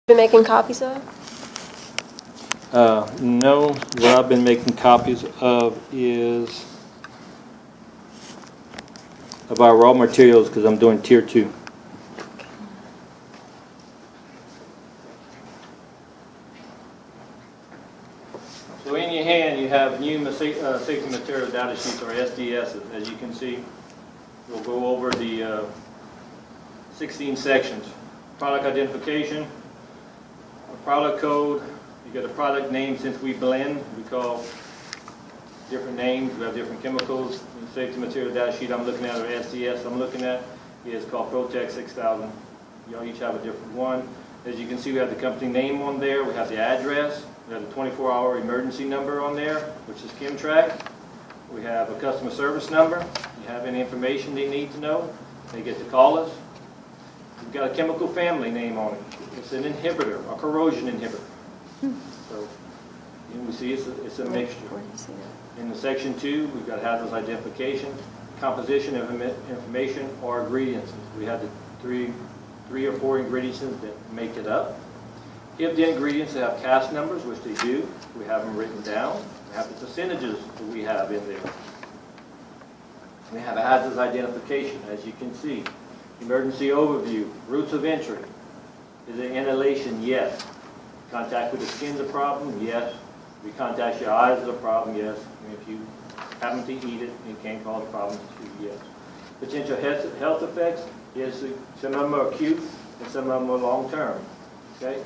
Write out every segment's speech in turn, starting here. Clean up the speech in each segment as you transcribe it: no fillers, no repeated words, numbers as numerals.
Been making copies of? No, what I've been making copies of is of our raw materials because I'm doing tier 2. So in your hand you have new safety material data sheets, or SDS. As you can see, we'll go over the 16 sections. Product identification, a product code, you get a product name. Since we blend, we call different names. We have different chemicals. The safety material data sheet I'm looking at, or SDS I'm looking at, is called Protect 6000. You each have a different one. As you can see, we have the company name on there. We have the address. We have the 24-hour emergency number on there, which is Chemtrack. We have a customer service number. You have any information they need to know, they get to call us. We've got a chemical family name on it. It's an inhibitor, a corrosion inhibitor. So you can see it's a mixture. Where do you see that? In the section 2, we've got hazardous identification, composition of information, or ingredients. We have the three or four ingredients that make it up. If the ingredients have CAS numbers, which they do, we have them written down. We have the percentages that we have in there. We have a hazardous identification, as you can see. Emergency overview, routes of entry. Is it inhalation? Yes. Contact with the skin is a problem? Yes. If you contact your eyes is a problem? Yes. And if you happen to eat it, it can cause problems too? Yes. Potential health effects is some of them are acute and some of them are long term. Okay?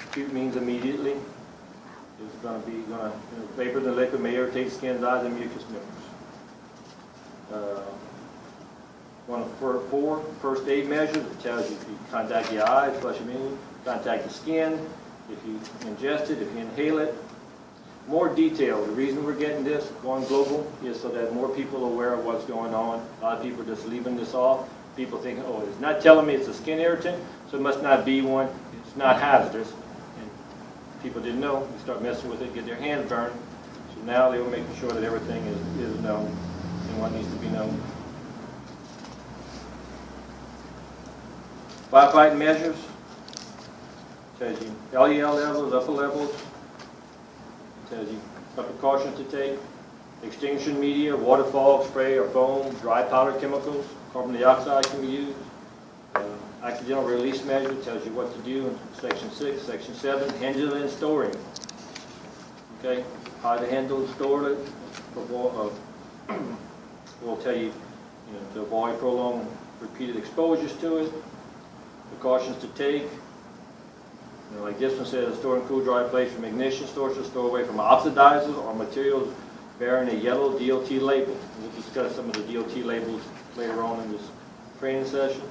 Acute means immediately. It's going to be vapors and liquid may irritate skin, eyes, and mucous membranes. One of the 4 first aid measures. It tells you if you contact your eyes, flush them in, contact the skin, if you ingest it, if you inhale it. More detail. The reason we're getting this going global is so that more people are aware of what's going on. A lot of people are just leaving this off. People think, oh, it's not telling me it's a skin irritant, so it must not be one. It's not hazardous. And people didn't know. They start messing with it, get their hands burned. So now they were making sure that everything is known and what needs to be known. Firefighting measures. Tells you LEL levels, upper levels. Tells you what precautions to take. Extinguishing media, water, fog, spray or foam, dry powder chemicals, carbon dioxide can be used. Accidental release measure tells you what to do in section 6, section 7, handling and storing. Okay, how to handle and store it. We'll tell you, to avoid prolonged repeated exposures to it. Precautions to take. Like this one says, store in cool, dry place from ignition sources, store away from oxidizers or materials bearing a yellow DOT label. We'll discuss some of the DOT labels later on in this training session.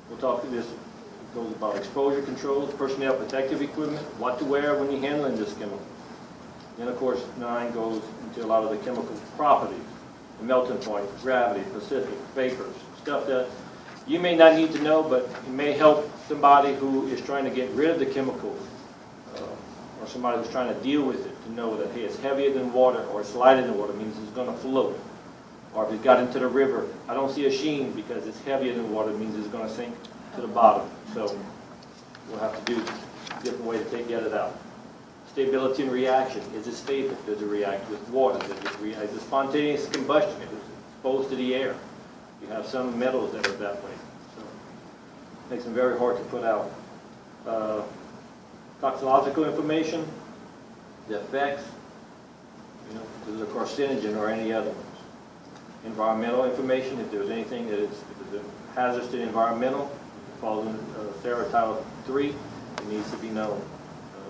We'll talk through this. It goes about exposure controls, personnel protective equipment, what to wear when you're handling this chemical. Then, of course, 9 goes into a lot of the chemical properties, the melting point, gravity, specific, vapors, stuff that you may not need to know, but it may help somebody who is trying to get rid of the chemicals, or somebody who's trying to deal with it, to know that, hey, it's heavier than water, or it's lighter than water, means it's going to float. Or if it got into the river, I don't see a sheen because it's heavier than water, means it's going to sink to the bottom. So we'll have to do a different way to get it out. Stability and reaction. Is it stable? Does it react with water? Does it react? Is it spontaneous combustion? Is it exposed to the air? You have some metals that are that way. So it makes them very hard to put out. Toxicological information, the effects, is it a carcinogen or any other ones. Environmental information, if there's anything that is hazardous to the environmental, it falls in SARA Title 3, it needs to be known.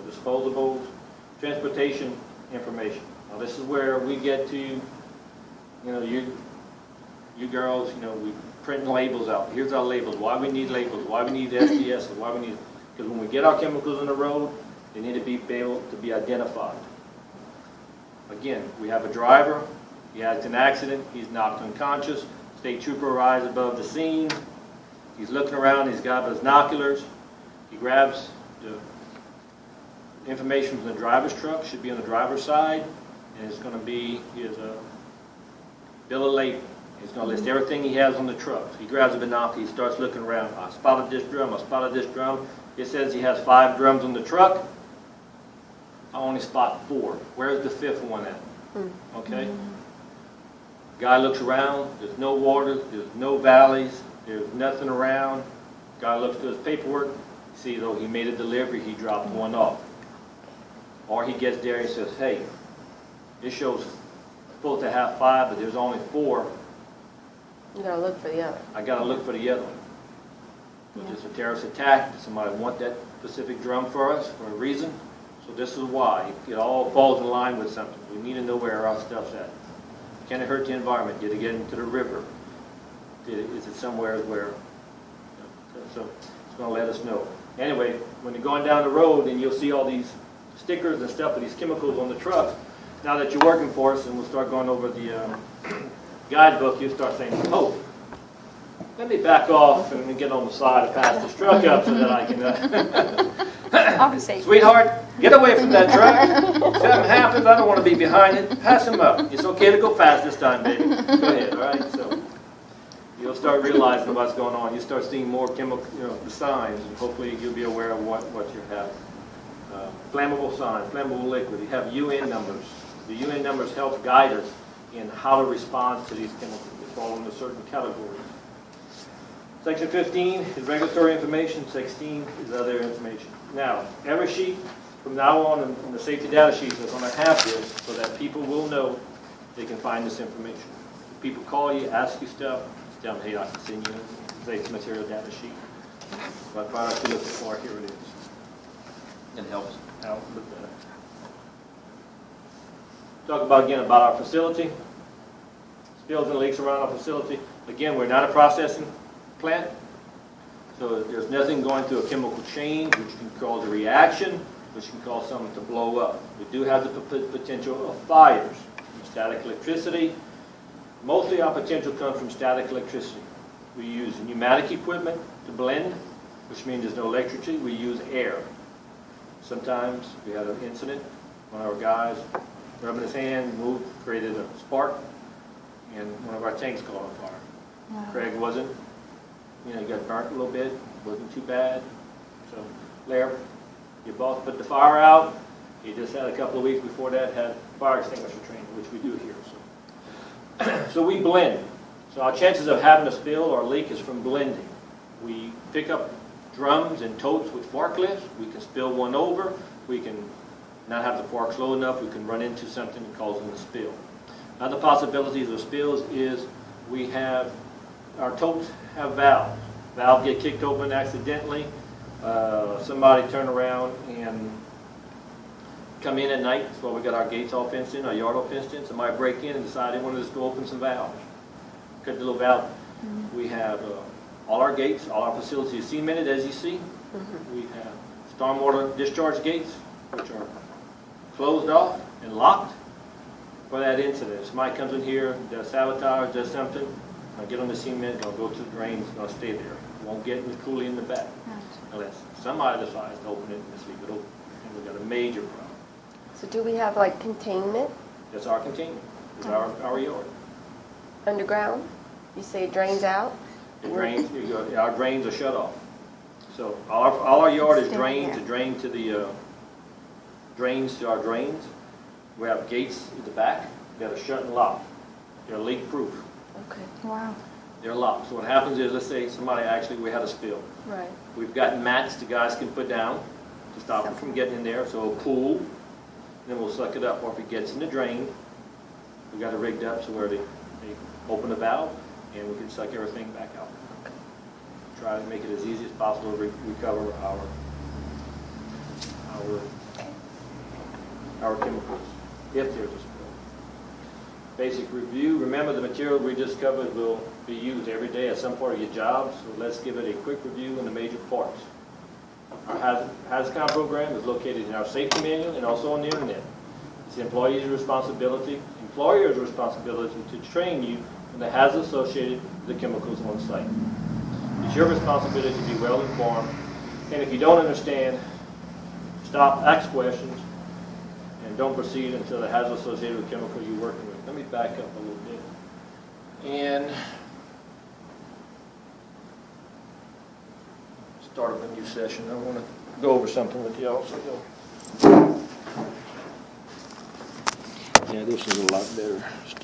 Disposables, transportation information. Now this is where we get to, you girls, we print labels out. Here's our labels. Why we need labels? Why we need SDS? Why we need? Because when we get our chemicals on the road, they need to be able to be identified. Again, we have a driver. He has an accident. He's knocked unconscious. State trooper arrives above the scene. He's looking around. He's got binoculars. He grabs the information from the driver's truck. Should be on the driver's side, and it's going to be his bill of lading. He's going to list everything he has on the truck. He grabs a binocular. He starts looking around. I spotted this drum. I spotted this drum. It says he has 5 drums on the truck. I only spot 4. Where's the 5th one at? Okay? Guy looks around, there's no water, there's no valleys, there's nothing around. Guy looks to his paperwork, see though he made a delivery, he dropped 1 off. Or he gets there and says, hey, it shows supposed to have 5, but there's only 4. You gotta look for the other. I gotta look for the other one. So it's a terrorist attack. Does somebody want that specific drum for us for a reason? So this is why. It all falls in line with something. We need to know where our stuff's at. Can it hurt the environment? Did it get into the river? Is it somewhere where? So it's going to let us know. Anyway, when you're going down the road and you'll see all these stickers and stuff with these chemicals on the trucks, now that you're working for us and we'll start going over the guidebook, you start saying, oh, let me back off and get on the side and pass this truck up so that I can... I'll be safe. Sweetheart, get away from that truck. If something happens, I don't want to be behind it. Pass him up. It's okay to go fast this time, baby. Go ahead, all right? So you'll start realizing what's going on. You start seeing more chemical, the signs, and hopefully you'll be aware of what you have. Flammable signs, flammable liquid. You have UN numbers. The UN numbers help guide us in how to respond to these chemicals. They fall into certain categories. Section 15 is regulatory information. 16 is other information. Now, every sheet from now on in the safety data sheets is going to have this so that people will know they can find this information. If people call you, ask you stuff, just tell them, hey, I can send you a safety material data sheet. What product to look for, here it is. It helps out with that. Talk about again about our facility. Spills and leaks around our facility. Again, we're not a processing plant. So there's nothing going through a chemical change which can cause a reaction, which can cause something to blow up. We do have the potential of fires, static electricity. Mostly our potential comes from static electricity. We use pneumatic equipment to blend, which means there's no electricity. We use air. Sometimes we had an incident. One of our guys rubbing his hand, moved, created a spark, and one of our tanks caught on fire. Wow. Craig wasn't. He got burnt a little bit, wasn't too bad. So, Larry, your boss put the fire out. He just had a couple of weeks before that had fire extinguisher training, which we do here. So, so we blend. So our chances of having a spill or a leak is from blending. We pick up drums and totes with forklifts. We can spill one over. We can not have the forks low enough. We can run into something and cause them to spill. Other possibilities of spills is we have our totes have valves. Valves get kicked open accidentally. Somebody turn around and come in at night. That's why we got our gates all fenced in, our yard all fenced in. Somebody break in and decide they wanted us to go open some valves. Cut the little valve. We have all our gates, all our facilities cemented, as you see. We have stormwater discharge gates, which are closed off and locked for that incident. If somebody comes in here, does sabotage, does something, get on the cement, gonna go to the drain, it's gonna stay there. It won't get cooling in the back unless somebody decides to open it and just leave it open. And we've got a major problem. So do we have like containment That's our containment. It's our yard. underground? You say it drains out? The drains, our drains are shut off. So all our yard is drains. It drains to the drains to our drains. We have gates at the back that are shut and locked. They're leak proof. Okay. Wow. They're locked. So what happens is, let's say we had a spill. Right. We've got mats the guys can put down to stop it from getting in there. So it'll cool, then we'll suck it up. Or if it gets in the drain, we got it rigged up so where they open the valve and we can suck everything back out. Try to make it as easy as possible to recover our chemicals if there's a spill. Basic review. Remember, the material we just covered will be used every day at some part of your job, so let's give it a quick review on the major parts. Our HAZCOM program is located in our safety manual and also on the internet. It's the employee's responsibility, employer's responsibility to train you on the hazards associated with the chemicals on site. It's your responsibility to be well informed, and if you don't understand, stop, ask questions, and don't proceed until the hazard associated with chemical you're working with. Let me back up a little bit and start up a new session. I want to go over something with y'all, so go. Yeah, this is a lot better stuff.